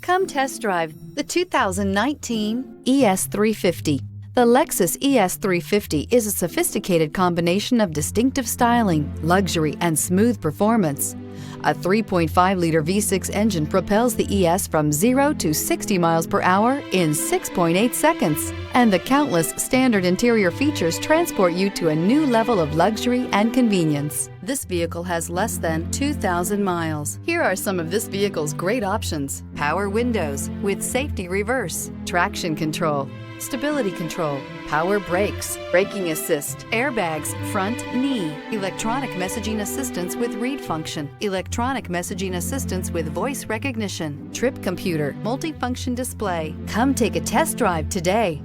Come test drive the 2019 ES350. The Lexus ES350 is a sophisticated combination of distinctive styling, luxury, and smooth performance. A 3.5-liter V6 engine propels the ES from 0 to 60 miles per hour in 6.8 seconds, and the countless standard interior features transport you to a new level of luxury and convenience. This vehicle has less than 2,000 miles. Here are some of this vehicle's great options: power windows with safety reverse, traction control, stability control, power brakes, braking assist, airbags, front knee, electronic messaging assistance with read function, electronic messaging assistance with voice recognition, trip computer, multifunction display. Come take a test drive today.